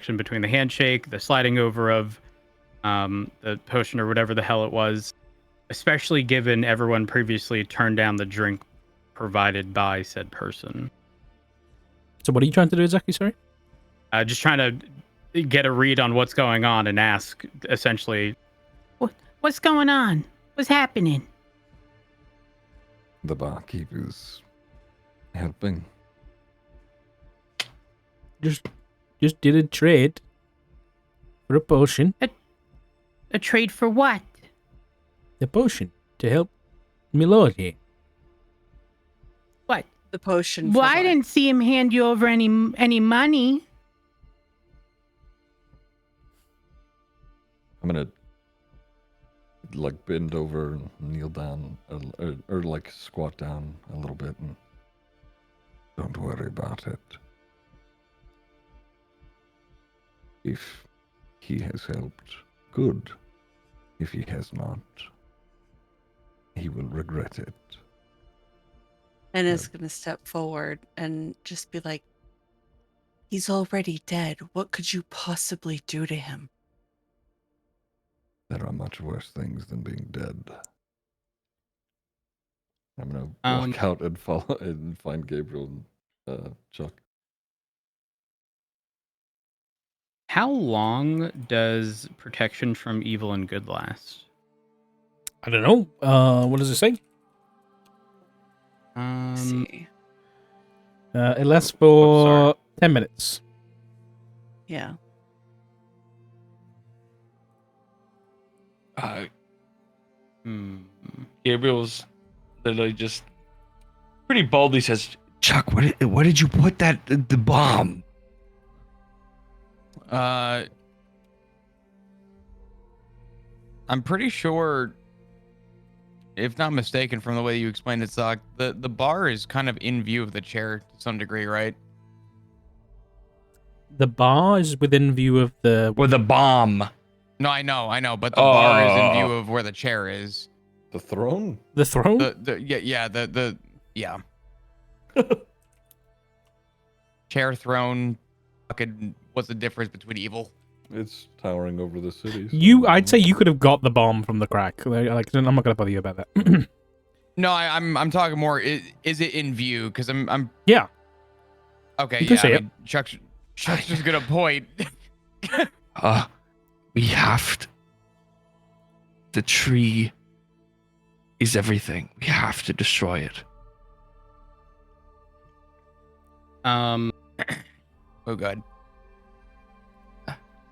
interaction between the handshake, the sliding over of the potion or whatever the hell it was, especially given everyone previously turned down the drink provided by said person. So what are you trying to do exactly, sorry? Just trying to get a read on what's going on and ask, essentially, what's going on? What's happening? The barkeeper's helping. Just did a trade for a potion. A trade for what? The potion to help Milord here. What? The potion. Well, I didn't see him hand you over any money. I'm gonna like bend over and kneel down or like squat down a little bit and don't worry about it. If he has helped, good. If he has not, he will regret it. And is going to step forward and just be like, he's already dead. What could you possibly do to him? There are much worse things than being dead. I'm gonna walk out and follow and find Gabriel and Chuck. How long does protection from evil and good last? I don't know. What does it say? Let's see. It lasts for 10 minutes. Yeah. Gabriel's literally just pretty boldly says, "Chuck, what did you put the bomb?" I'm pretty sure, if not mistaken from the way you explained it, Sock, the bar is kind of in view of the chair to some degree, right? The bar is within view of the... Or the bomb. No, I know, but the bar is in view of where the chair is. The throne? The throne? Yeah. Chair, throne, fucking, what's the difference between evil? It's towering over the city. So I'd say you could have got the bomb from the crack. Like, I'm not gonna bother you about that. No, I'm talking more. Is it in view? Because I'm. Yeah. Okay. You can Yeah. say I mean, Chuck's just gonna point. We have to. The tree is everything. We have to destroy it. Oh, good.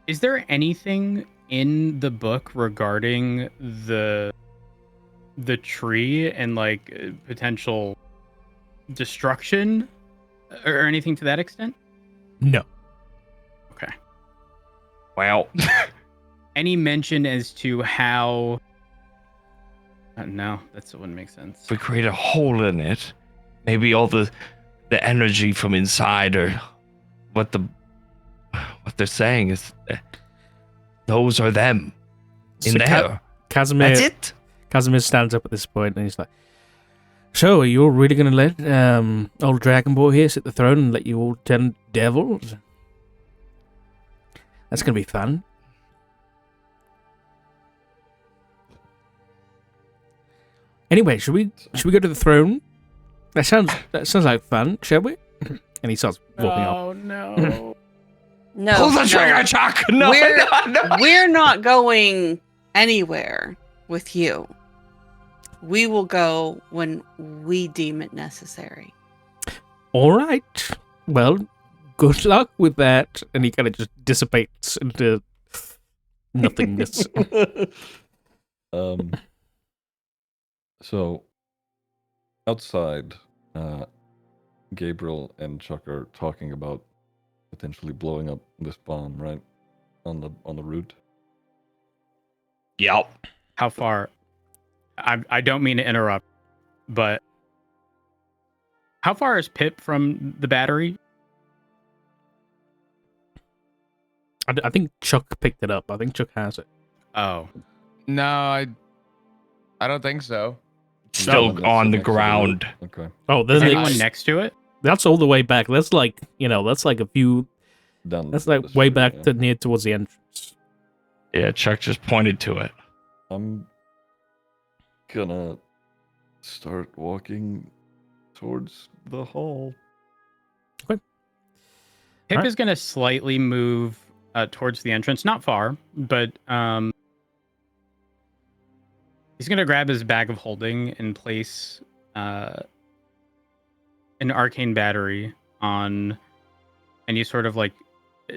Is there anything in the book regarding the tree and like potential destruction or anything to that extent? No. Okay. Well, Any mention as to how? No, that wouldn't make sense. if we create a hole in it, maybe all the energy from inside, or what they're saying is, those are them in So there. Casimir, That's it. Casimir stands up at this point and he's like, "So, are you all really gonna let old Dragon Boy here sit the throne and let you all turn devils? That's gonna be fun." Anyway, should we go to the throne? That sounds like fun, shall we? And he starts walking off. Oh no. No. Pull the no. trigger, Chuck. No, no. We're not going anywhere with you. We will go when we deem it necessary. All right. Well, good luck with that. And he kind of just dissipates into nothingness. So outside, Gabriel and Chuck are talking about potentially blowing up this bomb, right? On the route. Yep. How far? I don't mean to interrupt, but how far is Pip from the battery? I think Chuck picked it up. I think Chuck has it. Oh, No, I don't think so. Still That's on the next to ground. route. Okay. Oh, is there's anyone next to it? that's all the way back. That's like, that's like a few down. That's like the way street, back yeah. to near towards the entrance. Yeah, Chuck just pointed to it. I'm gonna start walking towards the hall. Pip Alright. is going to slightly move towards the entrance, not far, but he's going to grab his bag of holding and place an arcane battery on any sort of like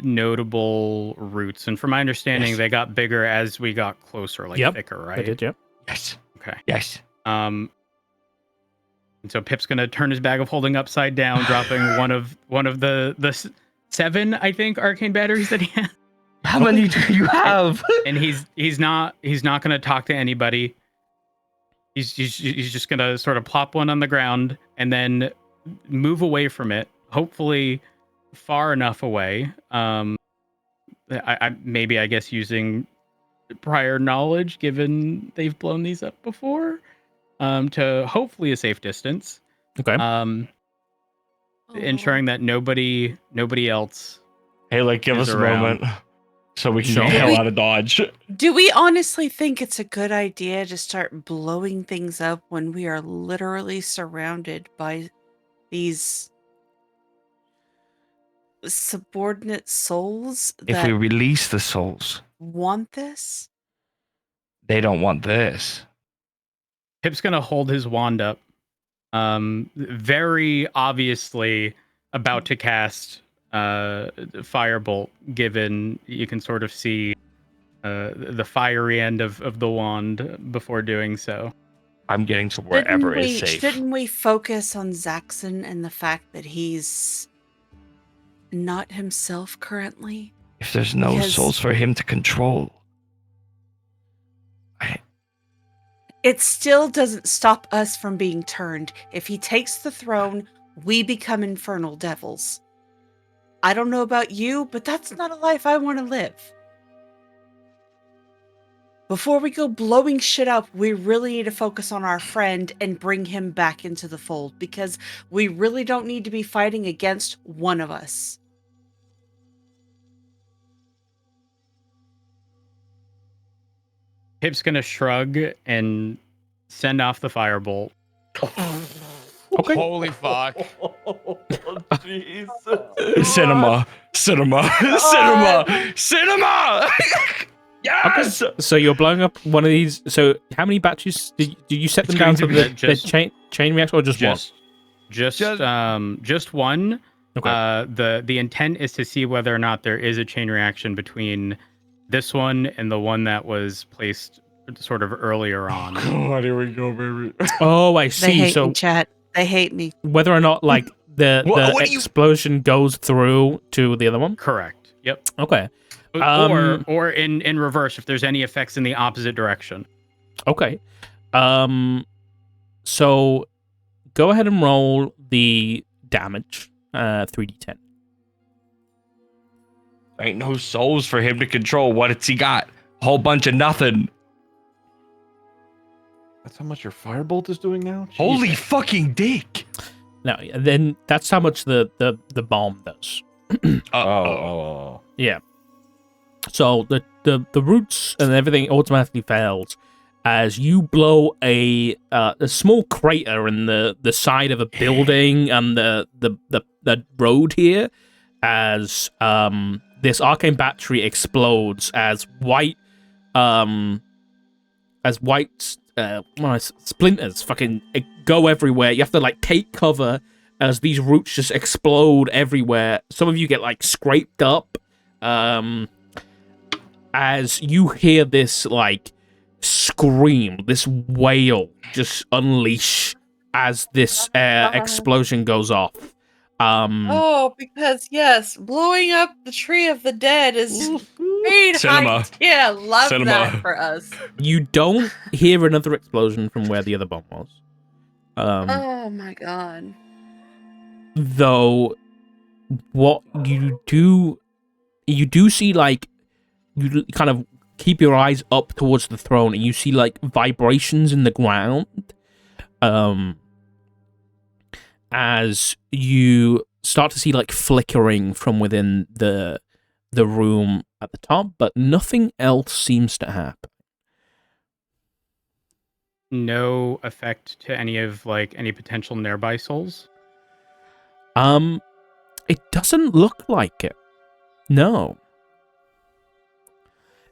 notable roots. And from my understanding, Yes. they got bigger as we got closer, like Yep, thicker, I right? did, yeah. Yes. Okay. Yes. And so Pip's gonna turn his bag of holding upside down, dropping one of the 7, I think, arcane batteries that he has. How many do you have? And he's not gonna talk to anybody. He's just gonna sort of plop one on the ground and then move away from it, hopefully far enough away. I guess using prior knowledge, given they've blown these up before, to hopefully a safe distance. Okay. Ensuring that nobody else. Hey, like, give Is us a around. moment so we can Sure. get the hell We- out of Dodge. Do we honestly think it's a good idea to start blowing things up when we are literally surrounded by these subordinate souls If that we release the souls, want this? they don't want this. Pip's gonna hold his wand up, very obviously about to cast firebolt. Given you can sort of see the fiery end of the wand before doing so. I'm getting to wherever is safe. Shouldn't we focus on Zaxxon and the fact that he's not himself currently? If there's no Because- souls for him to control, It still doesn't stop us from being turned. If he takes the throne, we become infernal devils. I don't know about you, but that's not a life I want to live. Before we go blowing shit up, we really need to focus on our friend and bring him back into the fold, because we really don't need to be fighting against one of us. Pip's gonna shrug and send off the firebolt. Okay. Holy fuck. cinema. Yes. So you're blowing up one of these. So how many batteries did you set them It's down going to to the, be just- chain reactor or just one? Just one. Okay. The intent is to see whether or not there is a chain reaction between this one and the one that was placed sort of earlier on. God, here we go, baby. Oh, I They see. hate So me, chat. They hate me. whether or not like the What do you- explosion goes through to the other one. Correct. Yep. Okay. Or in reverse if there's any effects in the opposite direction. Okay. So go ahead and roll the damage. 3d10. Ain't no souls for him to control. What's he got? A whole bunch of nothing. That's how much your firebolt is doing now? Holy Jesus. fucking dick. Now, then that's how much the bomb does. Oh. Yeah. So the roots and everything automatically fails as you blow a small crater in the side of a building and the road here as this arcane battery explodes as white splinters fucking go everywhere. You have to like take cover as these roots just explode everywhere. Some of you get like scraped up as you hear this like scream, this wail just unleash as this explosion goes off. Oh, because yes, blowing up the tree of the dead is great Cinema. idea. Love Cinema. that for us. You don't hear another explosion from where the other bomb was. Oh my god. Though what you do see, like, you kind of keep your eyes up towards the throne and you see like vibrations in the ground as you start to see like flickering from within the the room at the top, but nothing else seems to happen. No effect to any of any potential nearby souls. It doesn't look like it. No.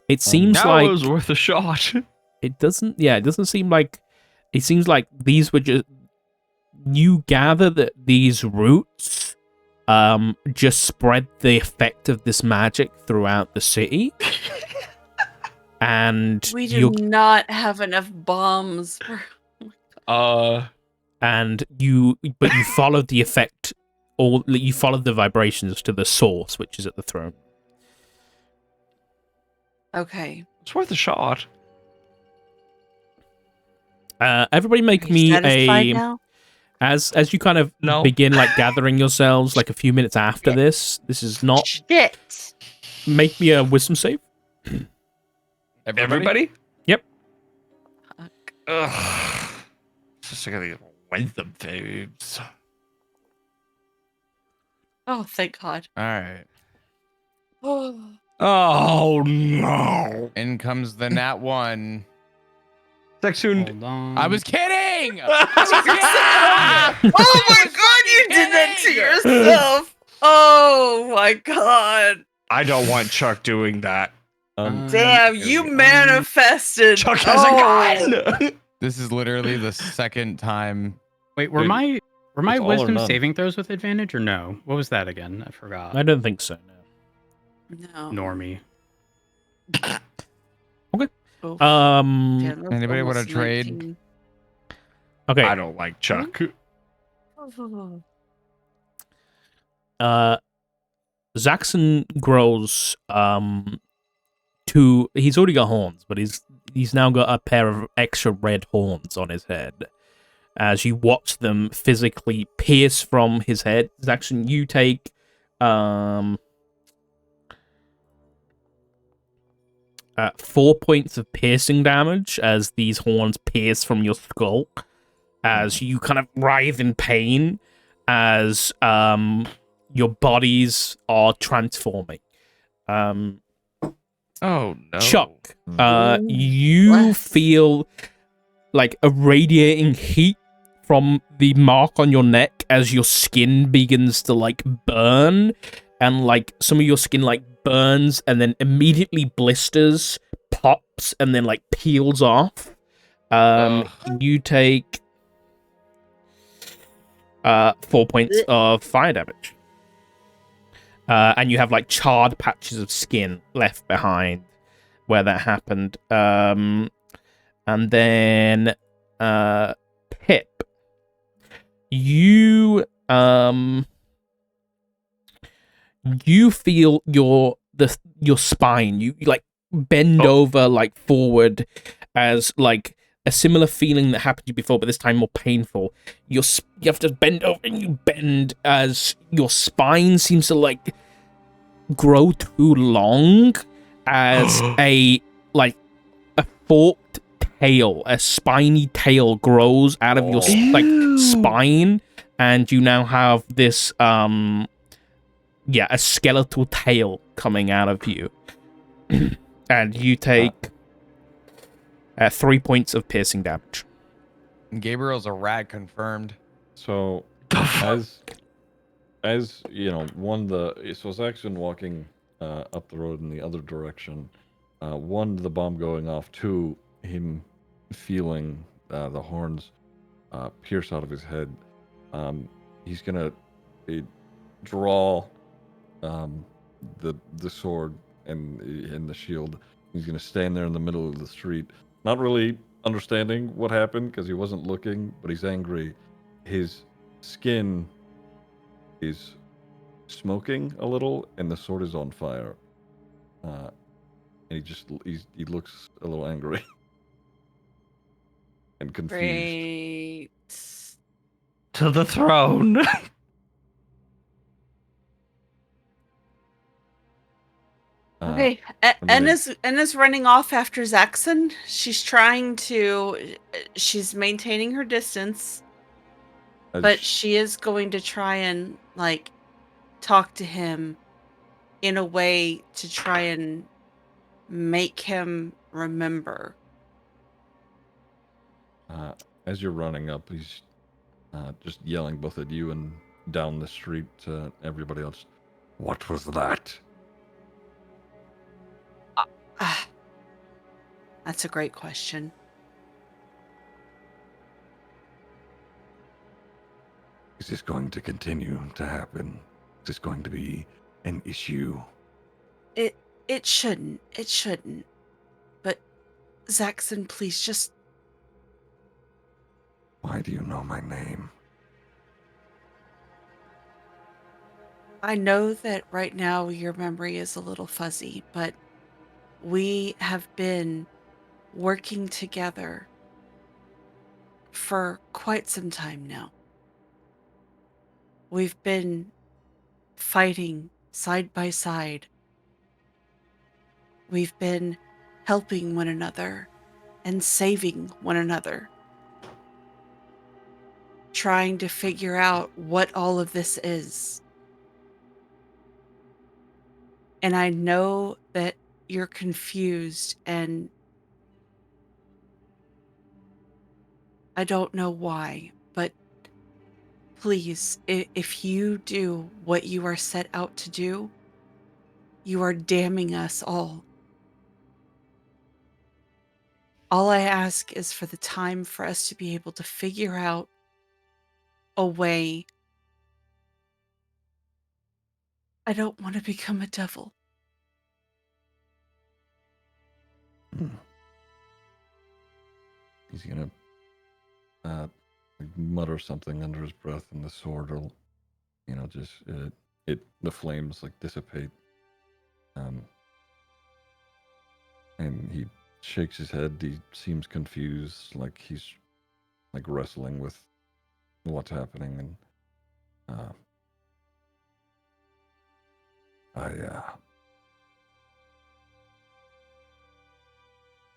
It seems That like was worth a shot. it doesn't. Yeah, it doesn't seem like. It seems like these were just. You gather that these roots, just spread the effect of this magic throughout the city, and We do not have enough bombs. and you followed the effect, or you followed the vibrations to the source, which is at the throne. Okay. It's worth a shot. Everybody make Are you me satisfied a now? as you kind of No. begin gathering yourselves a few minutes after this. This is not. Shit. Make me a wisdom save. Everybody? Yep. Fuck. Ugh. Just gonna get wisdom saves. Oh, thank God. All right. Oh. Oh no. In comes the nat 1. Sexund. Hold on. I was kidding. Oh my God, you did that to yourself. Oh my God. I don't want Chuck doing that. Damn, you manifested. Chuck has a gun. This is literally the second time. Wait, were Dude, my it's all or wisdom none. saving throws with advantage or no? What was that again? I forgot. I don't think so. No. Normie. Oh, No. damn, that's Anybody wanna almost trade? 19. Okay. I don't like Chuck. Zaxxon grows he's already got horns, but he's now got a pair of extra red horns on his head. As you watch them physically pierce from his head, Zaxxon, you take 4 points of piercing damage as these horns pierce from your skull, as you kind of writhe in pain as your bodies are transforming. Oh no. Chuck, Ooh. you Bless. feel like a radiating heat from the mark on your neck as your skin begins to burn, and some of your skin burns and then immediately blisters, pops, and then peels off. You take 4 points of fire damage. And you have charred patches of skin left behind where that happened. And then Pip, you feel your spine. You bend over forward as a similar feeling that happened to you before, but this time more painful. You have to bend over, and you bend as your spine seems to grow too long, as a forked tail, a spiny tail grows out of your spine, and you now have this a skeletal tail coming out of you. And you take 3 points of piercing damage. Gabriel's a rat confirmed. So, as you know, Zaxxon walking up the road in the other direction. One, the bomb going off. Two, him feeling the horns pierce out of his head. He's gonna draw the sword and the shield. He's gonna stand there in the middle of the street, not really understanding what happened because he wasn't looking, but he's angry. His skin is smoking a little, and the sword is on fire. And he looks a little angry and confused. Great. To the throne. Okay, Enna's running off after Zaxxon. She's maintaining her distance, but she is going to try and talk to him in a way to try and make him remember. As you're running up, he's just yelling both at you and down the street to everybody else. What was that? That's a great question. Is this going to continue to happen? Is this going to be an issue? It shouldn't. It shouldn't. But Zaxxon, please just... Why do you know my name? I know that right now your memory is a little fuzzy, but we have been working together for quite some time now. We've been fighting side by side. We've been helping one another and saving one another, trying to figure out what all of this is. And I know that you're confused, and I don't know why, but please, if you do what you are set out to do, you are damning us all. All I ask is for the time for us to be able to figure out a way. I don't want to become a devil. He's gonna mutter something under his breath, and the sword will, just the flames dissipate. And he shakes his head. He seems confused, like he's wrestling with what's happening, and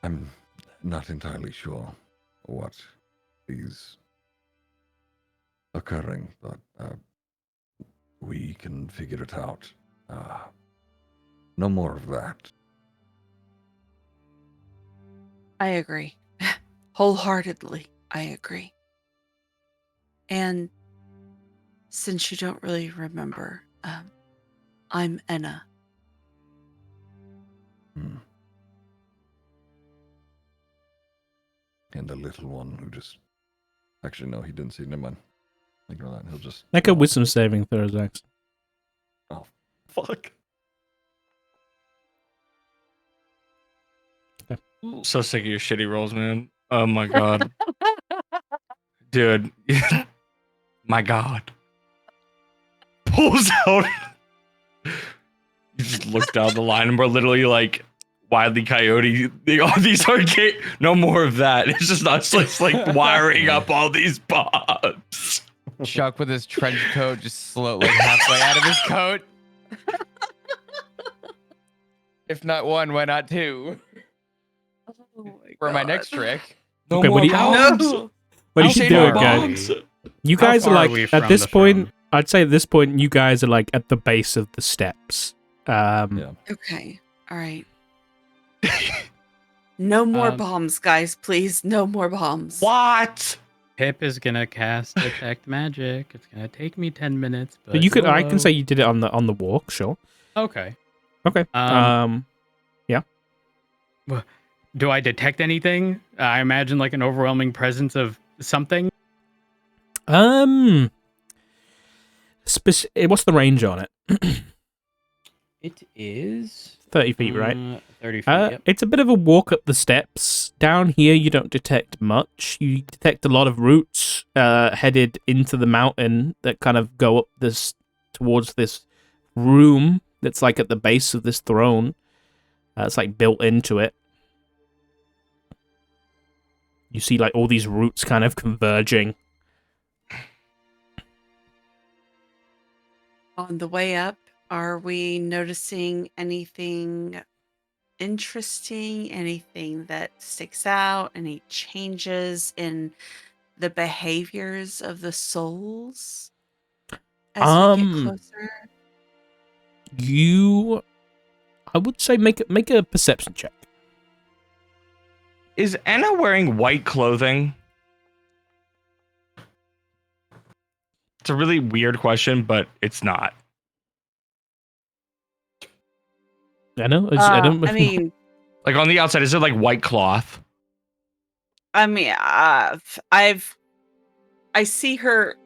I'm not entirely sure what is occurring, but we can figure it out. No more of that. I agree. Wholeheartedly, I agree. And since you don't really remember, I'm Enna. And the little one who just... Actually, no, he didn't see. Never mind. Ignore that. He'll just... Make a wisdom saving throw, Zax. Oh, fuck. So sick of your shitty rolls, man. Oh my god. Dude. My god. Pulls out. You just look down the line and we're literally like Wile E. Coyote. All these arcade. No more of that. It's just us like wiring up all these bombs. Chuck with his trench coat just slowly halfway out of his coat. If not one, why not two? For my next trick. No Okay, more what do you- bombs. No. What do I'll you say do no it, guys? bombs. You How guys are far are like we at from this the point. throne? I'd say at this point, you guys are like at the base of the steps. Yeah. Okay. All right. No more bombs, guys, please. No more bombs. What? Pip is gonna cast detect magic. It's gonna take me 10 minutes, but But you could. I can YOLO. say you did it on the walk. Sure. Okay. Okay. Yeah. Do I detect anything? I imagine like an overwhelming presence of something. What's the range on it? It is 30 feet, right? 30 feet. Yep. It's a bit of a walk up the steps. Down here, you don't detect much. You detect a lot of roots headed into the mountain that kind of go up this towards this room that's like at the base of this throne. It's like built into it. You see like all these roots kind of converging. On the way up, are we noticing anything interesting? Anything that sticks out? Any changes in the behaviors of the souls as we get closer? I would say make a perception check. Is Anna wearing white clothing? It's a really weird question, but it's not. I know. I don't. I mean, Like on the outside, is it like white cloth? I see her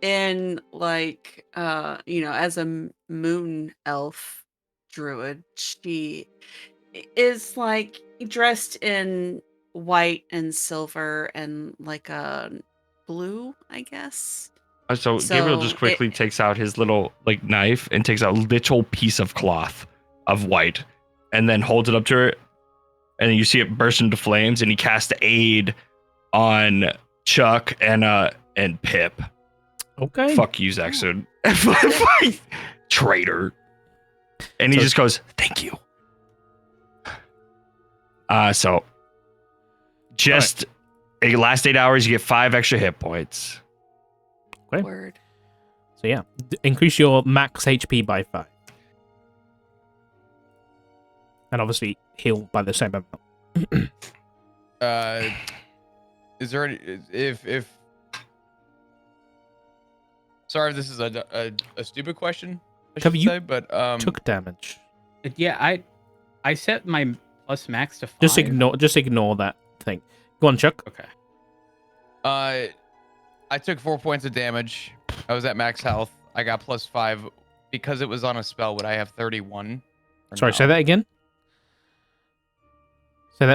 in like as a moon elf druid. She is like dressed in white and silver and like a blue, I guess. So Gabriel just quickly takes out his little like knife and takes out a little piece of cloth of white, and then holds it up to her, and you see it burst into flames. And he casts aid on Chuck and Pip. Okay. Fuck you, Zaxxon. Traitor. And he just goes, "Thank you." So just a last 8 hours, you get 5 extra hit points. Okay. Word. So yeah, increase your max HP by 5, and obviously heal by the same amount. Is there any, if sorry if this is a stupid question, I Have should you say, but Took damage. Yeah, I set my plus max to 5. Just ignore that thing. Go on, Chuck. Okay. I took 4 points of damage. I was at max health. I got +5 because it was on a spell. Would I have 31? Sorry, no? say that again.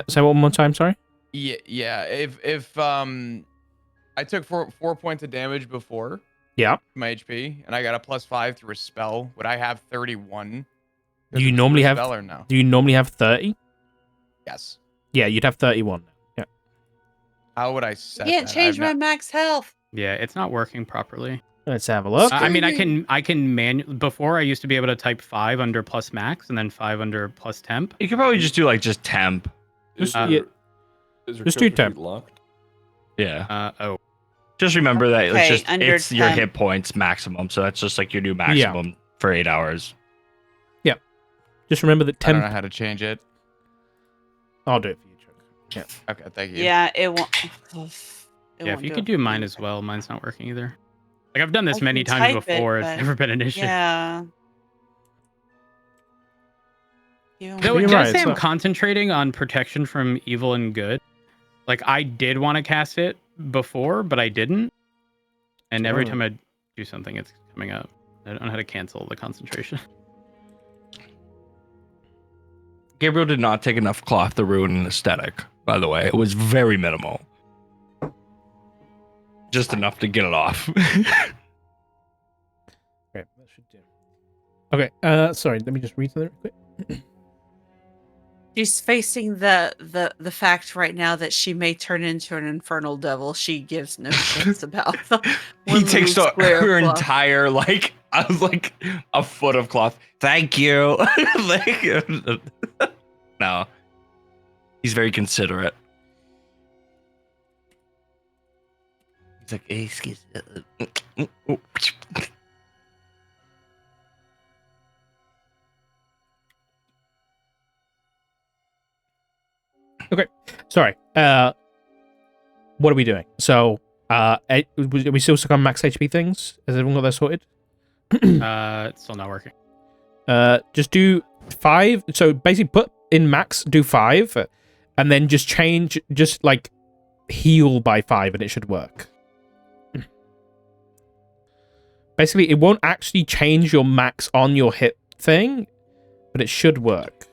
Say one more time. Sorry. Yeah. If I took four points of damage before. Yeah. My HP, and I got a +5 through a spell. Would I have 31? Do you normally have? Spell or no? Do you normally have 30? Yes. Yeah, you'd have 31. Yeah. How would I set Can't that? change my max health. Yeah, it's not working properly. Let's have a look. I mean, I can before I used to be able to type 5 under plus max and then 5 under plus temp. You could probably just do like just temp. Is Uh, your just do character temp. sheet locked? Yeah. Oh. Just remember that Okay, it's your 10. hit points maximum, so that's just like your new maximum for 8 hours. Just remember that I don't know temp. how to change it. I'll do it for you, Chuck. Okay, thank you. Yeah, it won't. Yeah, if you could do mine as well, mine's not working either. Like I've done this I many can times type it, before. but- It's never been an issue. Yeah. Though it You're does right, say I'm so- concentrating on protection from evil and good. Like I did want to cast it before, but I didn't. And every Oh. time I do something, it's coming up. I don't know how to cancel the concentration. Gabriel did not take enough cloth to ruin an aesthetic, by the way. It was very minimal. Just enough to get it off. Okay, that should do. Okay, sorry, let me just read something real quick. She's facing the fact right now that she may turn into an infernal devil. She gives no shits about. He takes her her entire I was like a foot of cloth. Thank you. No. He's very considerate. He's like, hey, excuse me. Okay, sorry. What are we doing? So, are we still stuck on max HP things? Has everyone got that sorted? It's still not working. Just do 5. So basically, put in max, do 5, and then just change, just like heal by 5, and it should work. Basically, it won't actually change your max on your hit thing, but it should work.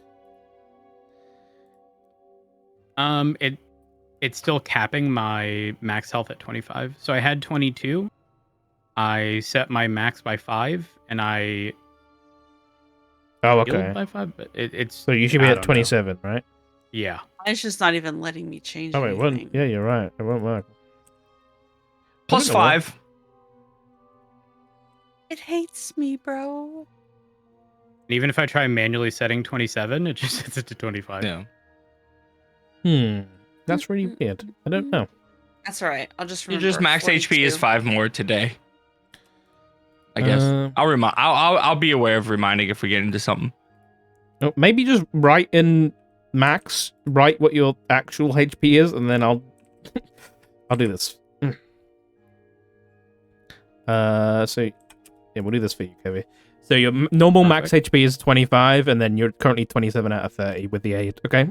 It's still capping my max health at 25. So I had 22. I set my max by 5, and I Oh, healed okay. by 5. But it's So you should be I at don't know. 27, right? Yeah. It's just not even letting me change. Oh wait, well, anything. yeah, you're right. It won't work. Plus I don't know. 5. It hates me, bro. And even if I try manually setting 27, it just sets it to 25. Yeah. That's really weird. I don't know. That's all right. I'll just You remember. just max HP is 42. 5 more today. I guess Um, I'll be aware of reminding if we get into something. No, maybe just write in max, write what your actual HP is, and then I'll do this. So yeah, we'll do this for you, Kevin. So your normal max HP is 25, and then you're currently 27 out of 30 with the aid. Okay,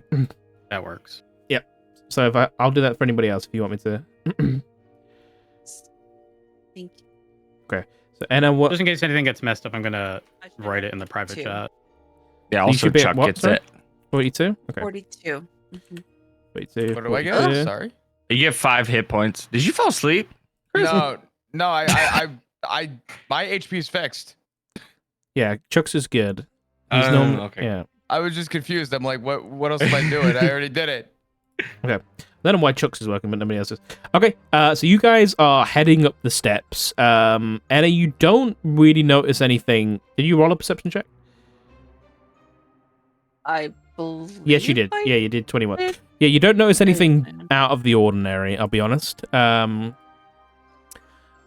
That works. yep. So if I'll do that for anybody else if you want me to. Thank you. Okay. So Anna, what? Just in case anything gets messed up, I'm gonna I should write it in the private Two. chat. Yeah, You also should be at Chuck what, gets sorry? it. 42. Okay. 42. Mhm. 42. What do I 42. get? Sorry. You get 5 hit points. Did you fall asleep? No, I my HP is fixed. Yeah, Chuck's is good. He's normal. Okay. Yeah. I was just confused. I'm like, what else am I doing? I already did it. I don't know why Chuck's is working, but nobody else's. Okay, so you guys are heading up the steps. Anna, you don't really notice anything. Did you roll a perception check? I believe. Yes, you did. I Yeah, you did 21. did. Yeah, you don't notice anything am. out of the ordinary, I'll be honest. In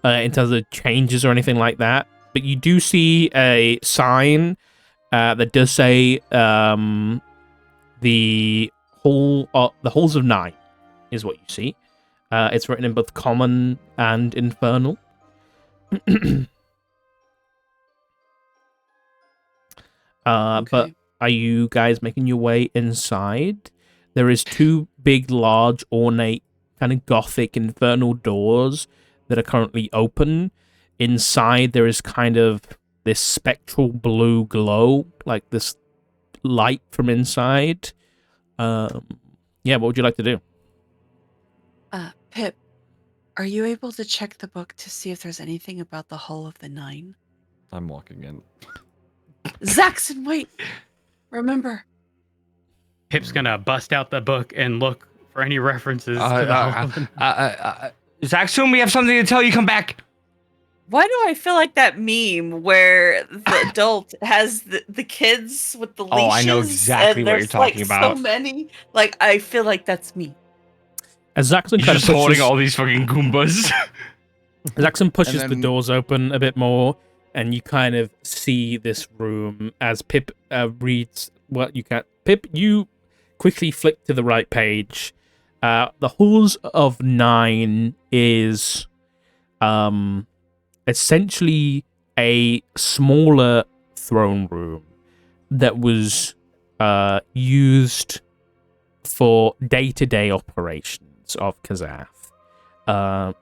terms of changes or anything like that. But you do see a sign that does say the halls of 9 is what you see. It's written in both common and infernal. But Okay. are you guys making your way inside? There is 2 big, large, ornate, kind of gothic infernal doors that are currently open. Inside, there is kind of this spectral blue glow, like this light from inside. Yeah, what would you like to do? Pip, are you able to check the book to see if there's anything about the Hull of the Nine? I'm walking in. Zaxxon, wait! Remember, Pip's gonna bust out the book and look for any references to the whole. Zaxxon, we have something to tell you. Come back. why do I feel like that meme where the adult has the kids with the leashes? Oh, I know exactly and what you're there's, talking like, about. So many. Like, I feel like that's me. As Zaxxon You're kind of just holding pushes, all these fucking Goombas. Zaxxon pushes And the then- doors open a bit more, and you kind of see this room as Pip reads what you can. Pip, you quickly flick to the right page. The Halls of 9 is essentially a smaller throne room that was used for day-to-day operations of Kazath.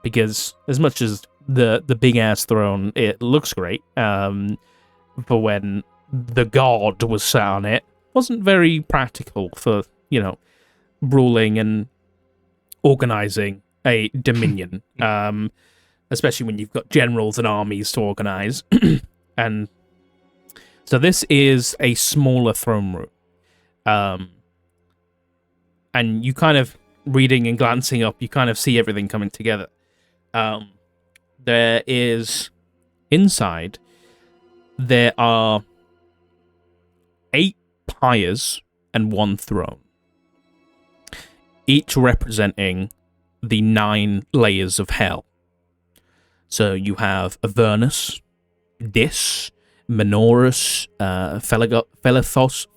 Because as much as the big-ass throne, it looks great, for when the god was sat on it, wasn't very practical for, ruling and organizing a dominion, especially when you've got generals and armies to organize. And so this is a smaller throne room. And you kind of, reading and glancing up, you kind of see everything coming together. There is, inside, there are 8 pyres and 1 throne, each representing the 9 layers of hell. So you have Avernus, Dis, Menorus, Philagathos,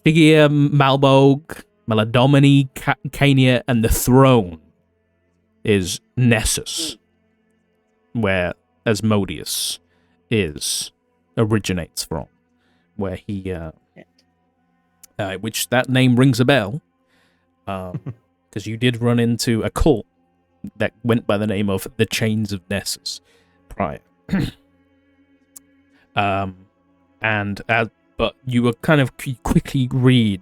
Stygia, Malbog, Meladomini, Cania, and the throne is Nessus, where Asmodeus originates from, where he which that name rings a bell, because you did run into a cult that went by the name of the Chains of Nessus prior. But you were kind of quickly read,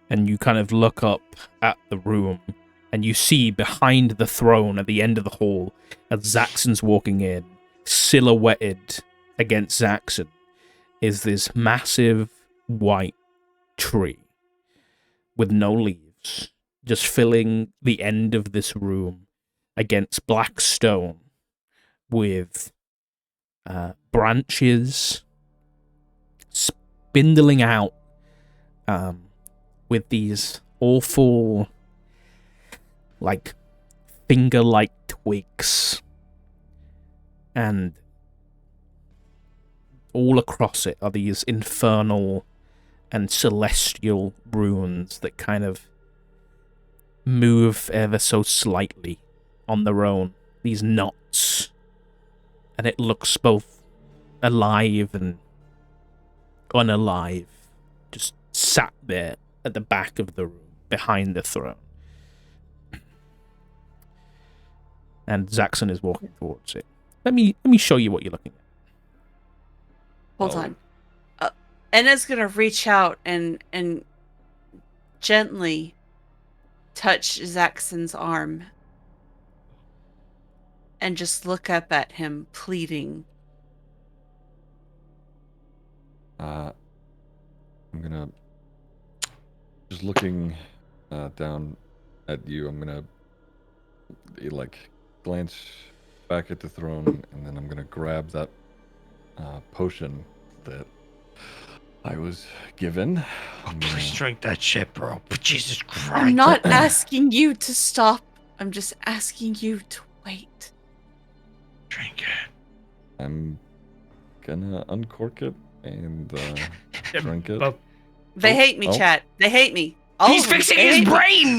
and you kind of look up at the room, and you see behind the throne at the end of the hall, as Zaxxon's walking in, silhouetted against Zaxxon, is this massive white tree with no leaves, just filling the end of this room against black stone with branches spindling out with these awful, like, finger-like twigs And all across it are these infernal and celestial runes that kind of move ever so slightly on their own. These knots. And it looks both alive and unalive. Just sat there at the back of the room, behind the throne. And Zaxxon is walking towards it. Let me show you what you're looking at. Hold on. Enna's gonna reach out and gently touch Zaxxon's arm and just look up at him, pleading. I'm gonna just looking down at you. I'm gonna like glance back at the throne, and then I'm gonna grab that potion that I was given. Please drink that shit, bro. But Jesus Christ. I'm not asking you to stop. I'm just asking you to wait. Drink it. I'm gonna uncork it and drink it. But They hate me, chat. They hate me. All He's of them. fixing They his hate me. brain!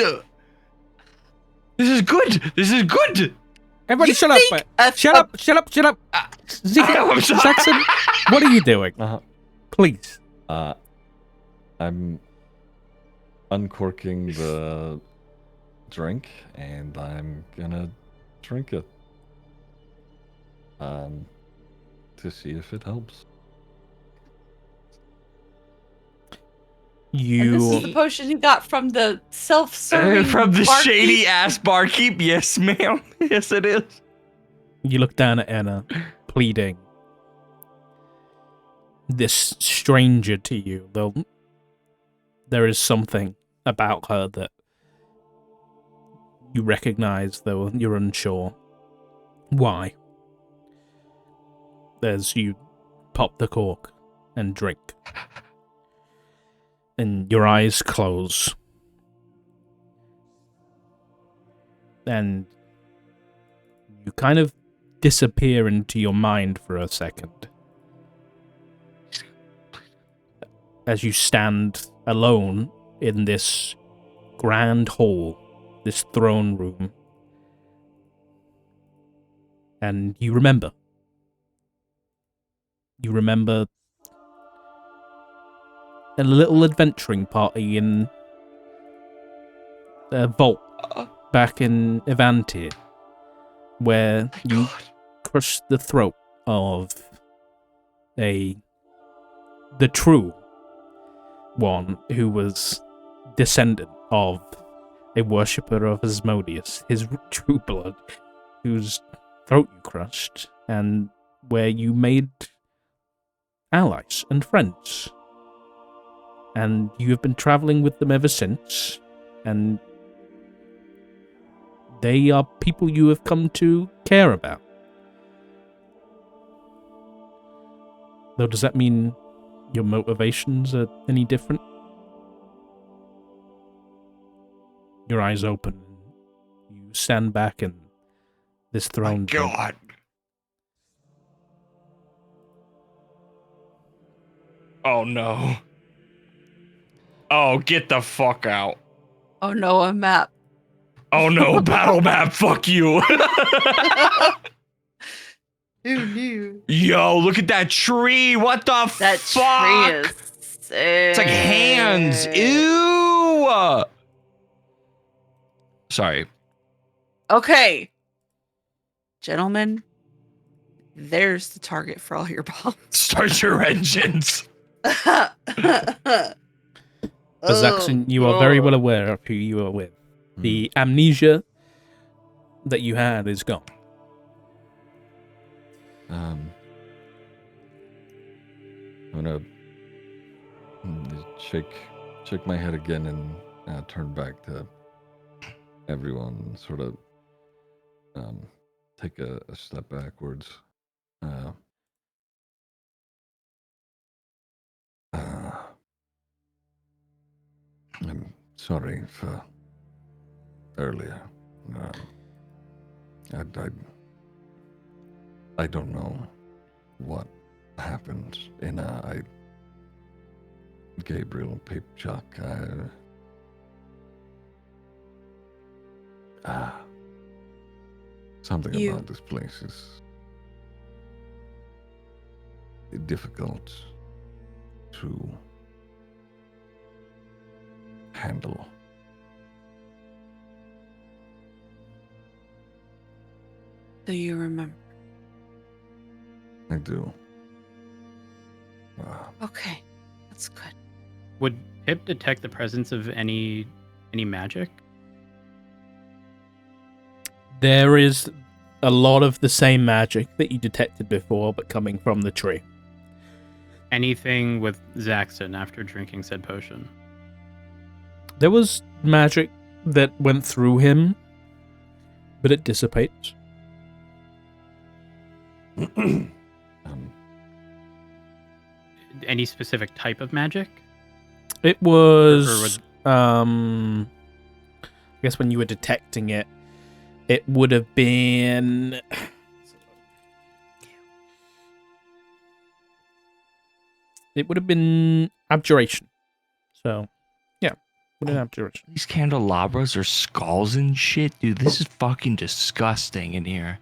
This is good! This is good! Everybody You shut up! think a- Shut up! Shut up! Shut up! I'm sorry. Zaxxon, what are you doing? Uh-huh. Please. I'm uncorking the drink and I'm gonna drink it. To see if it helps. And this You is the potion you got from the self-serving From the barkeep. shady ass barkeep? Yes, ma'am. Yes, it is. look down at Enna, pleading. This stranger to you, though there is something about her that you recognize, though you're unsure why. As you pop the cork and drink. And your eyes close. And you kind of disappear into your mind for a second. As you stand alone in this grand hall, this throne room. And you remember. You remember a little adventuring party in a vault back in Evantir, where you crushed the throat of the true one who was descendant of a worshipper of Asmodeus, his true blood, whose throat you crushed, and where you made allies and friends. And you have been traveling with them ever since, and they are people you have come to care about. Though, does that mean your motivations are any different? Your eyes open, you stand back in this throne room. God. Oh no. Oh, get the fuck out. Oh no, a map. Oh no, battle map, fuck you. Who knew? Yo, look at that tree. What the That fuck? tree is sick. It's like hands. Ew. Sorry. Okay. Gentlemen, there's the target for all your bombs. Start your engines. But Zaxxon, you are very well aware of who you are with. The amnesia that you had is gone. I'm gonna shake my head again and turn back to everyone. Sort of take a step backwards. I'm sorry for earlier. I I don't know what happened in Gabriel Pipchuck. Something You- about this place is difficult to handle. Do you remember? I do. Okay, that's good. Would Pip detect the presence of any magic? There is a lot of the same magic that you detected before, but coming from the tree. Anything with Zaxxon after drinking said potion? There was magic that went through him, but it dissipates. Any specific type of magic? It was, I guess when you were detecting it, it would have been... It would have been abjuration. So, yeah, would have been abjuration. These candelabras are skulls and shit, dude. This is fucking disgusting in here.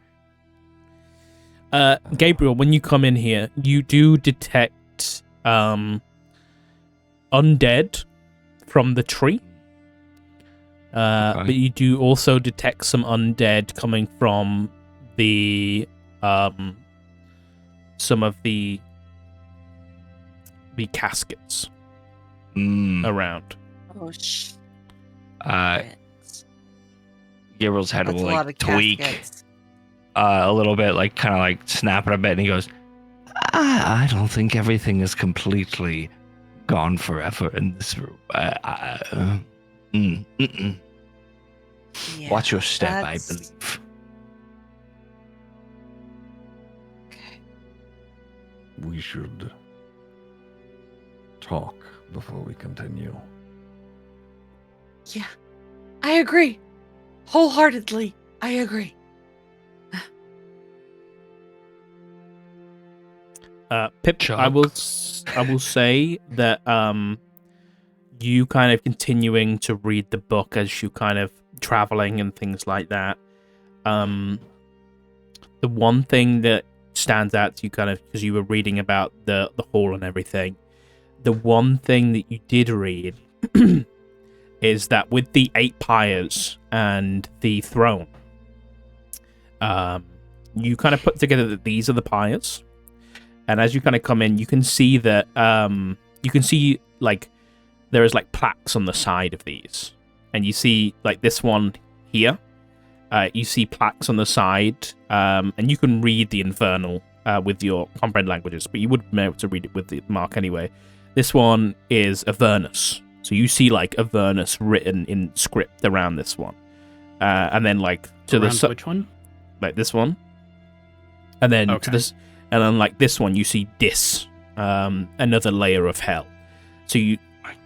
Gabriel, when you come in here, you do detect undead from the tree. Okay. But you do also detect some undead coming from the some of the caskets around. Oh, Gabriel's head That's will a lot like of tweak caskets. a little bit, like kind of like snap it a bit, and he goes, I don't think everything is completely gone forever in this room. Yeah, Watch your step, I that's- believe. Okay. We should talk before we continue. Yeah, I agree. Wholeheartedly, I agree. Pip, Chuck. I will say that you kind of continuing to read the book as you kind of traveling and things like that. The one thing that stands out to you, kind of because you were reading about the hall and everything, the one thing that you did read is that with the 8 pyres and the throne, you kind of put together that these are the pyres. And as you kind of come in, you can see that you can see like there is like plaques on the side of these, and you see like this one here. You see plaques on the side, and you can read the Infernal with your comprehend languages, but you wouldn't be able to read it with the mark anyway. This one is Avernus, so you see like Avernus written in script around this one, and then like to Around the which one? like this one, and then to Okay. this, and then like this one, you see this, another layer of hell. So you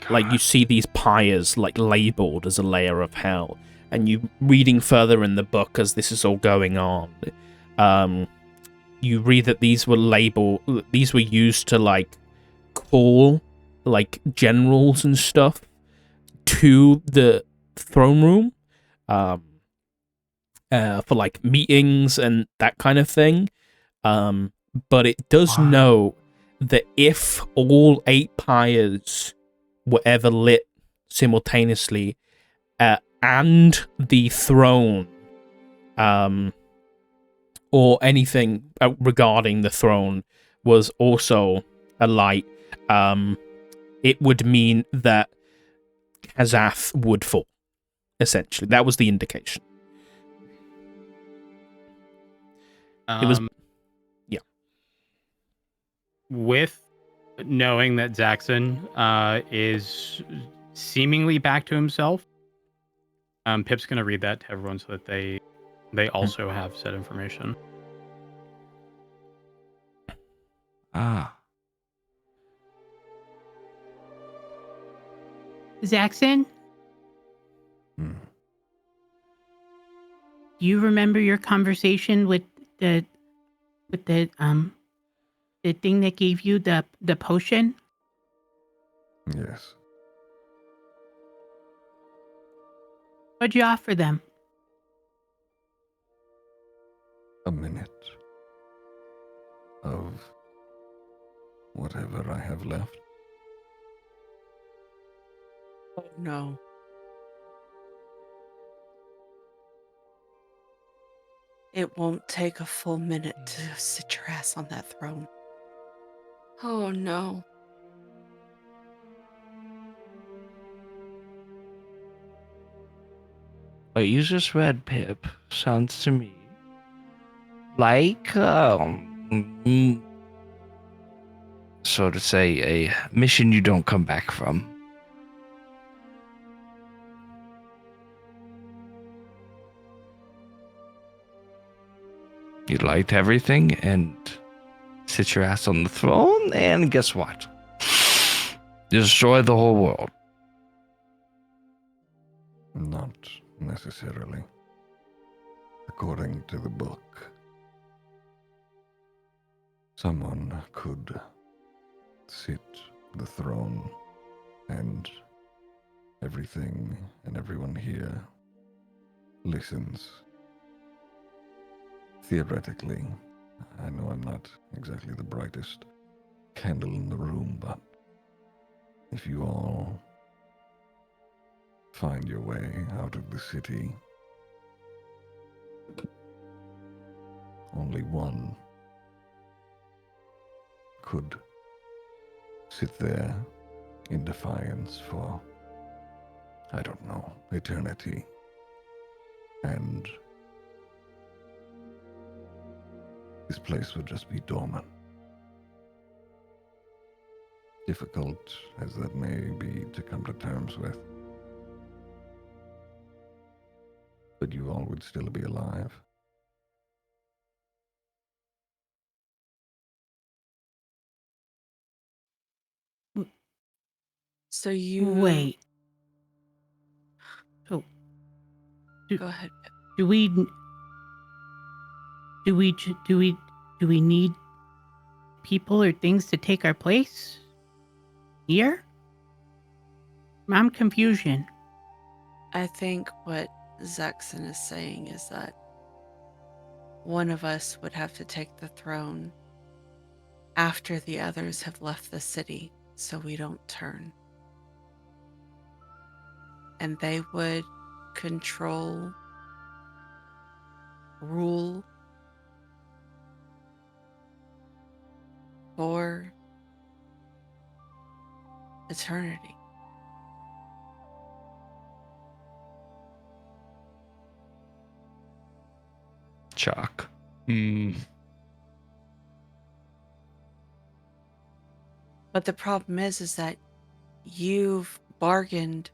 like you see these pyres like labeled as a layer of hell, and you reading further in the book as this is all going on. You read that these were used to like call like generals and stuff to the throne room, for like meetings and that kind of thing. But it does know that if all 8 pyres were ever lit simultaneously, and the throne, or anything regarding the throne was also alight, it would mean that Kazath would fall. Essentially, that was the indication. It was, yeah. With knowing that Zaxxon is seemingly back to himself, Pip's gonna read that to everyone so that they also have said information. Zaxxon, Hmm. do you remember your conversation with With the thing that gave you the potion? Yes. What'd you offer them? A minute of whatever I have left. Oh no. It won't take a full minute to sit your ass on that throne. Oh no. What you just read, Pip, sounds to me like, so to say, a mission you don't come back from. You liked everything and sit your ass on the throne, and guess what? Destroy the whole world. Not necessarily. According to the book, someone could sit the throne and everything and everyone here listens. Theoretically, I know I'm not exactly the brightest candle in the room, but if you all find your way out of the city, only one could sit there in defiance for, I don't know, eternity. And this place would just be dormant. Difficult as that may be to come to terms with. But you all would still be alive. So you Wait. So, go ahead. Pip. do we need people or things to take our place? Here? I'm confusion. I think what Zexon is saying is that one of us would have to take the throne after the others have left the city so we don't turn. And they would control, rule for eternity. Chalk. But the problem is that you've bargained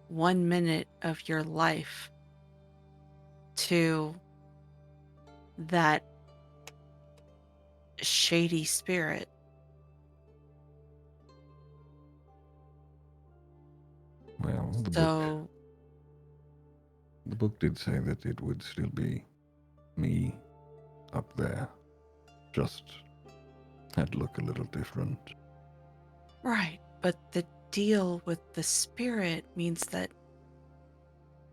1 minute of your life to that shady spirit. Well, So the book did say that it would still be me up there. Just had look a little different. right, but the deal with the spirit means that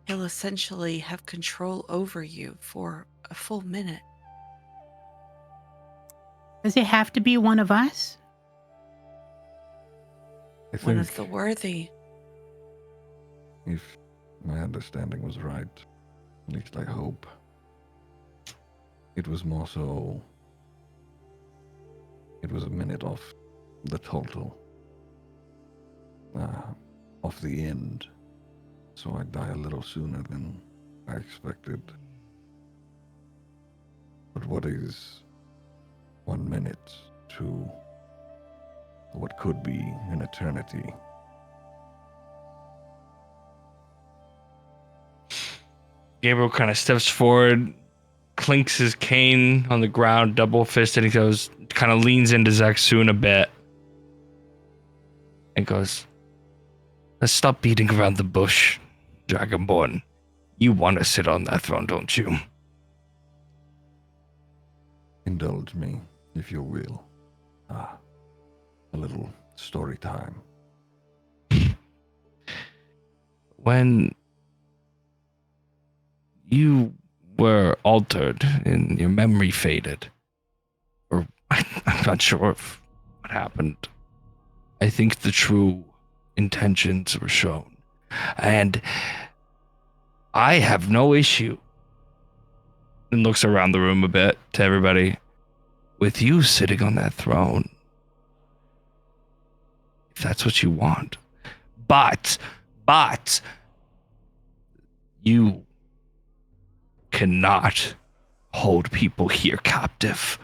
he'll essentially have control over you for a full minute. Does it have to be one of us? I One think of the worthy. if my understanding was right, at least I hope, it was more so, it was a minute off the total, off the end, so I die a little sooner than I expected. But what is 1 minute to what could be an eternity? Gabriel kind of steps forward, clinks his cane on the ground, double fisted. He goes, kind of leans into Zaxun a bit and goes, "Let's stop beating around the bush, Dragonborn. You want to sit on that throne, don't you?" indulge me, if you will. A little story time. When you were altered and your memory faded, or I'm not sure if what happened, I think the true intentions were shown. And I have no issue, and looks around the room a bit to everybody, with you sitting on that throne. If that's what you want. But you cannot hold people here captive.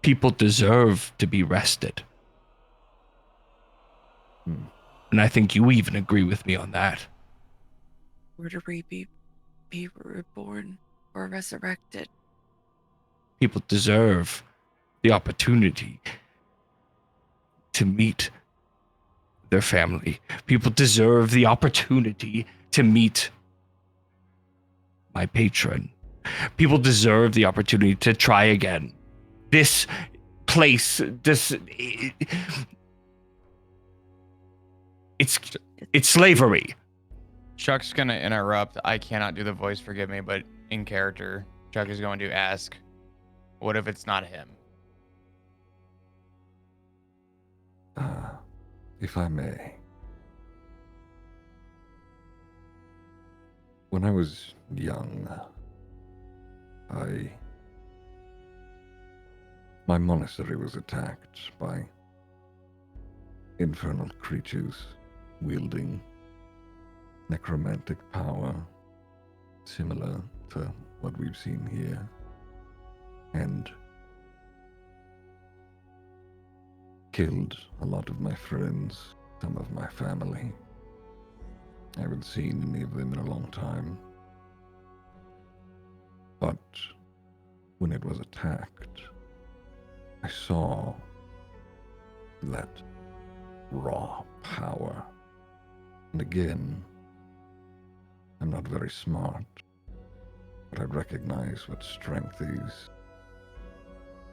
People deserve to be rested. And I think you even agree with me on that. Where do we be reborn or resurrected? People deserve the opportunity to meet their family. People deserve the opportunity to meet my patron. People deserve the opportunity to try again. This place, it's slavery. Chuck's gonna interrupt. I cannot do the voice, forgive me, but in character, Chuck is going to ask, what if it's not him? If I may. When I was young, my monastery was attacked by infernal creatures wielding necromantic power, similar to what we've seen here, and killed a lot of my friends, some of my family. I haven't seen any of them in a long time. But when it was attacked, I saw that raw power. And again, I'm not very smart, but I recognize what strength is.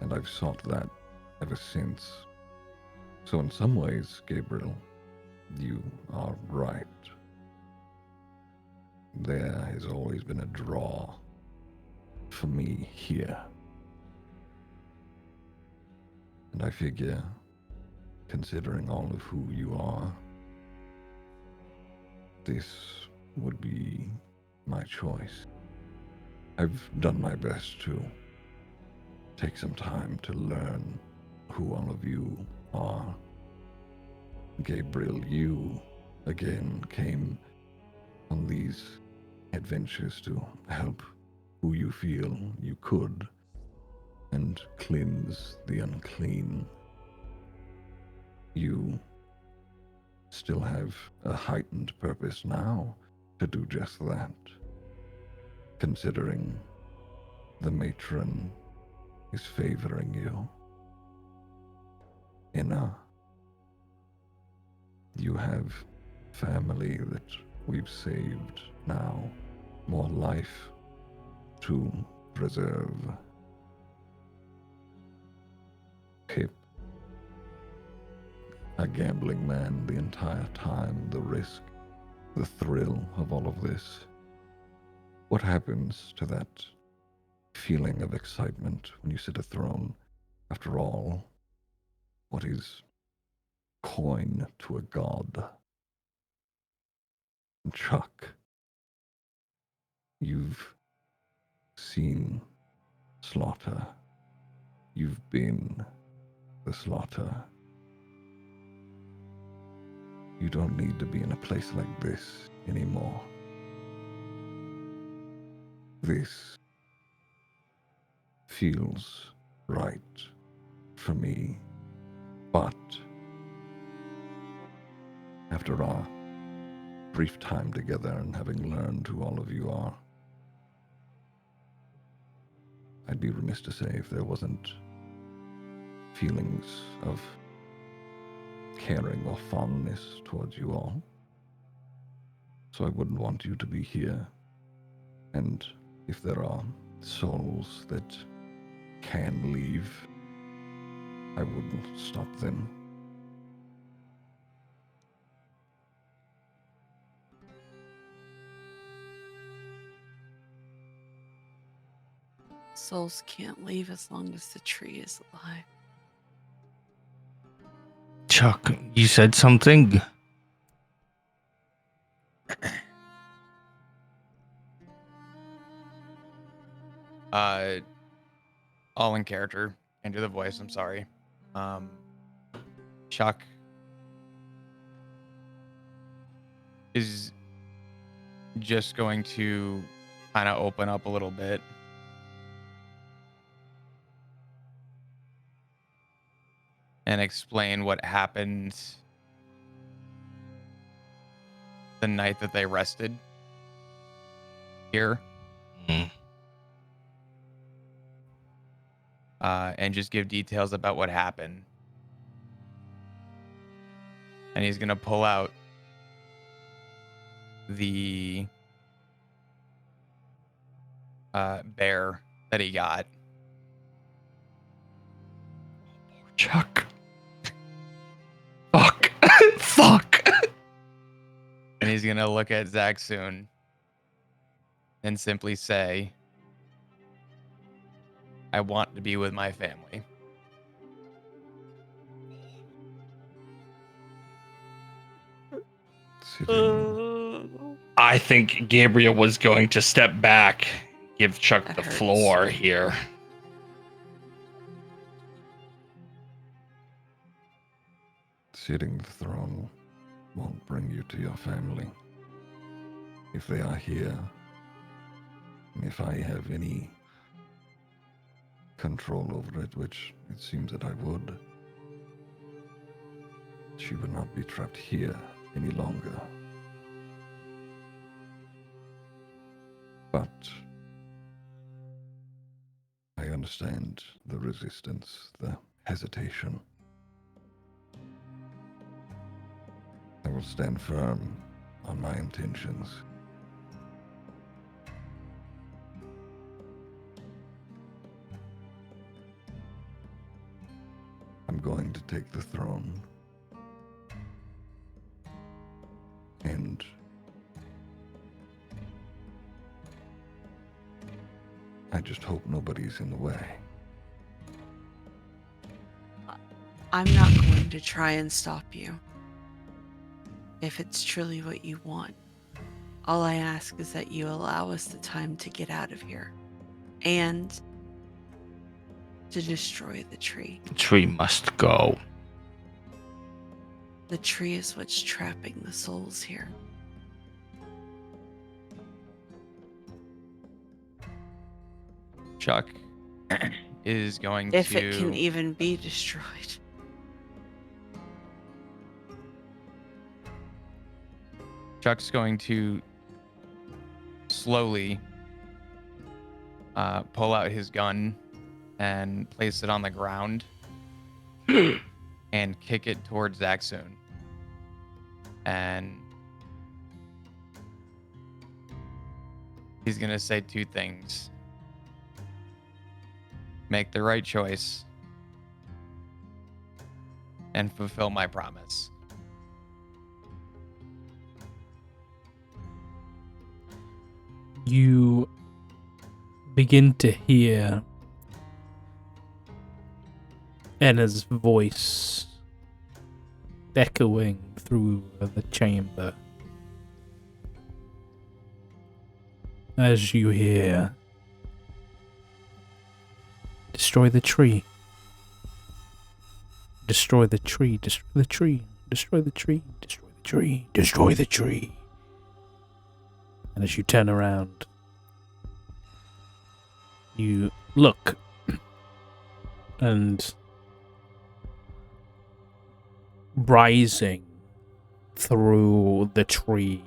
And I've sought that ever since. So in some ways, Gabriel, you are right. There has always been a draw for me here. And I figure, considering all of who you are, this would be my choice. I've done my best to take some time to learn who all of you are. Gabriel, you again came on these adventures to help who you feel you could and cleanse the unclean. You still have a heightened purpose now to do just that, considering the matron is favoring you. Inna, you have family that we've saved now, more life to preserve. Pip, a gambling man the entire time, the risk, the thrill of all of this. What happens to that feeling of excitement when you sit a throne? After all, what is coin to a god? And Chuck, you've seen slaughter. You've been the slaughter. You don't need to be in a place like this anymore. This feels right for me, but after our brief time together and having learned who all of you are, I'd be remiss to say if there wasn't feelings of caring or fondness towards you all. So I wouldn't want you to be here. And if there are souls that can leave, I wouldn't stop them. Souls can't leave as long as the tree is alive. Chuck, you said something? All in character. Can't do the voice, I'm sorry. Chuck is just going to kind of open up a little bit. And explain what happened the night that they rested here. Mm. And just give details about what happened. And he's going to pull out the bear that he got. Chuck. Fuck. Fuck. And he's going to look at Zach soon and simply say, I want to be with my family. I think Gabriel was going to step back, give Chuck That the hurts. floor here. Sitting the throne won't bring you to your family. If they are here, and if I have any control over it, which it seems that I would, she would not be trapped here any longer. But I understand the resistance, the hesitation. I will stand firm on my intentions. I'm going to take the throne. And I just hope nobody's in the way. I'm not going to try and stop you. If it's truly what you want, all I ask is that you allow us the time to get out of here and to destroy the tree. The tree must go. The tree is what's trapping the souls here. Chuck is going If to... it can even be destroyed. Chuck's going to slowly pull out his gun and place it on the ground and kick it towards Zaxxon. And he's going to say two things. Make the right choice and fulfill my promise. You begin to hear Enna's voice echoing through the chamber as you hear, destroy the tree, destroy the tree, destroy the tree, destroy the tree, destroy the tree, destroy the tree. And as you turn around, you look, and rising through the tree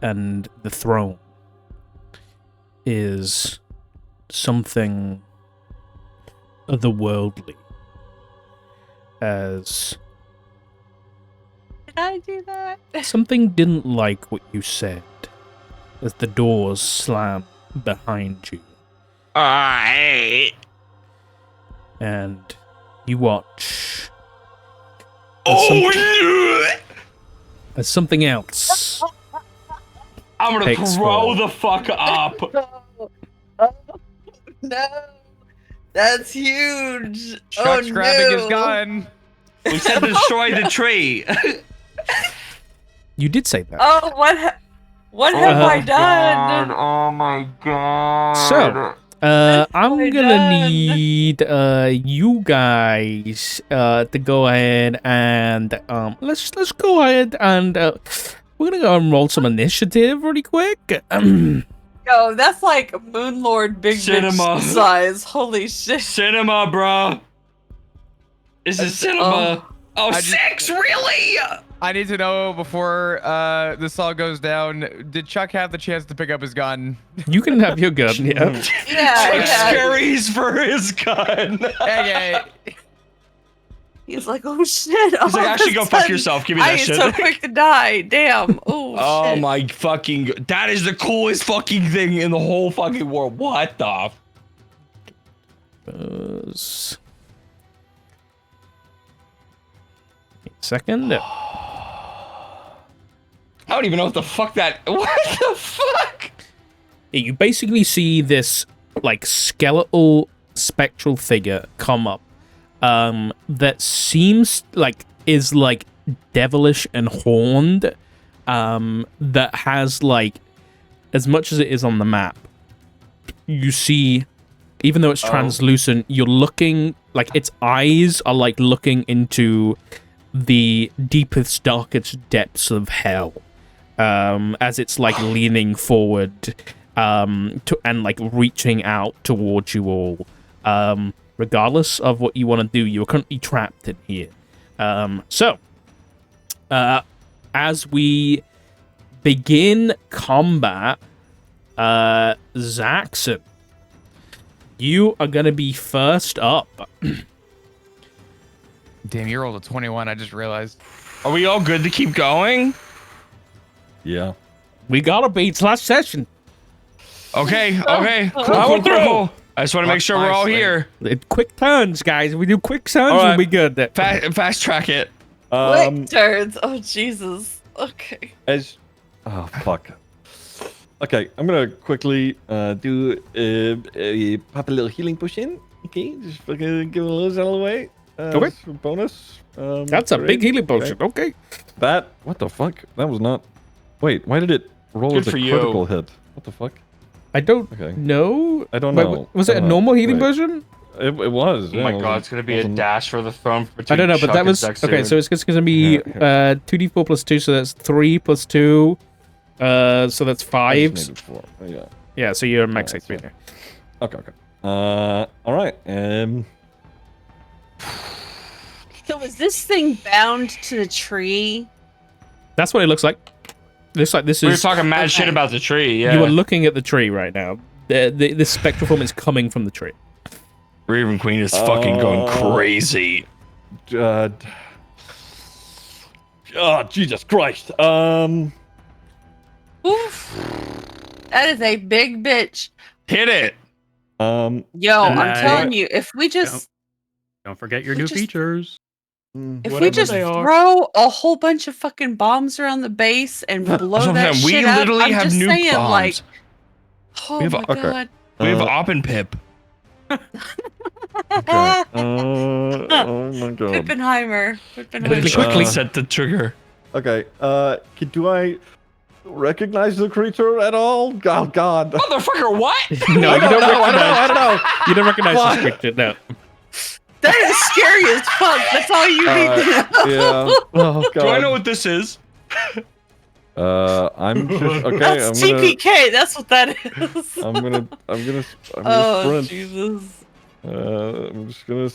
and the throne is something otherworldly. As Did I do that? something didn't like what you said as the doors slam behind you. Alright. And you watch. There's something else. I'm gonna Takes throw for- the fuck up. No, that's huge. Chuck's grabbing his gun. We said destroy the tree. You did say that. Oh, what have I done? Oh my god. So, I'm my gonna God. need you guys to go ahead and let's go ahead and we're gonna go and roll some initiative really quick. Yo, that's like Moonlord Big Cinema. Bitch size. Holy shit. Cinema, bro. This is cinema. Oh, I just- 6? Really? I need to know before this all goes down. Did Chuck have the chance to pick up his gun? You can have your gun, yeah. Yeah, Chuck yeah. scurries for his gun. Okay. He's like, oh shit. He's like, actually, go fuck yourself. Give me I that get shit. so quick to die. Damn. Oh, Oh shit. my fucking. That is the coolest fucking thing in the whole fucking world. What the? Second. I don't even know what the fuck that. What the fuck? Yeah, you basically see this like skeletal spectral figure come up that seems like is like devilish and horned, that has like, as much as it is on the map, you see, even though it's translucent, you're looking like its eyes are like looking into the deepest, darkest depths of hell, as it's like leaning forward and like reaching out towards you all. Regardless of what you want to do, you're currently trapped in here. So, as we begin combat, Zaxxon, you are going to be first up. Damn, you rolled a 21. I just realized. Are we all good to keep going? Yeah. We got to beat last session. Okay. Okay. Cool. Power Cool. through. Cool. I just want to make sure we're all Nicely. here. Quick turns, guys. If we do quick turns, All right. we'll be good. Fast track it. Quick turns. Oh, Jesus. Okay. Oh, fuck. Okay, I'm gonna quickly do pop a little healing potion. Okay, just fucking give a little out of the way. Okay. For bonus. That's a great. big healing potion. Okay. That, what the fuck? That was not. Wait, why did it roll Good as a for you. critical hit? What the fuck? I don't Okay. know. I don't Wait, know. was it a Don't know. normal healing Wait. potion? It was. Oh yeah, my it god, wasn't- it's gonna be a wasn't- dash for the throne. I don't know, but that was okay. So it's going to be 2d4 plus 2, so that's 3 plus 2. So that's I just 5. needed 4. Yeah. Yeah, so you're max Alright, XP so- now. Okay. All right. So is this thing bound to the tree? That's what it looks like. Looks like this We were is. talking mad shit Okay. about the tree. Yeah. You are looking at the tree right now. The spectral form is coming from the tree. Raven Queen is fucking going crazy. Oh, Jesus Christ. Oof. That is a big bitch. Hit it. Yo, I'm Nice. telling you, if we just Don't forget your We new just- features. if we Whatever just they are. throw a whole bunch of fucking bombs around the base and blow That's what I'm that saying. We shit up, literally I'm have just nuke saying, bombs. like, oh We have- my okay. god. We have Uh, Op and Pip. Okay. Oh my god. Pippenheimer. Quickly. Set the trigger. Okay. Do I recognize the creature at all? Oh God. Motherfucker, what? No, you don't recognize. I don't know. You don't recognize What? this creature. No. That is scary as fuck. That's all you need to know. Yeah. Oh God. Do I know what this is? I'm just okay. That's I'm gonna. TPK. That's what that is. I'm gonna Oh, sprint. Jesus. I'm just gonna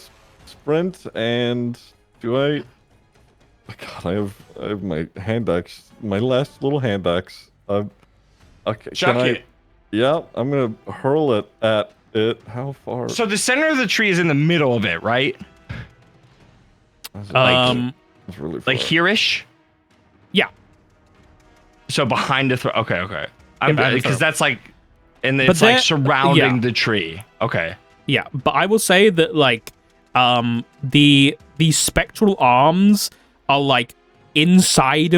sprint and do I? Oh God, I have my hand axe, my last little hand axe. Okay. Chuck can it. Yeah, I'm gonna hurl it at it. How far? So the center of the tree is in the middle of it, right? That's that's really far. Like here-ish? Yeah. So behind the throw. Okay. behind the Because throw. that's like and But it's like they're- surrounding yeah. the tree. Okay. Yeah, but I will say that like the spectral arms are like inside of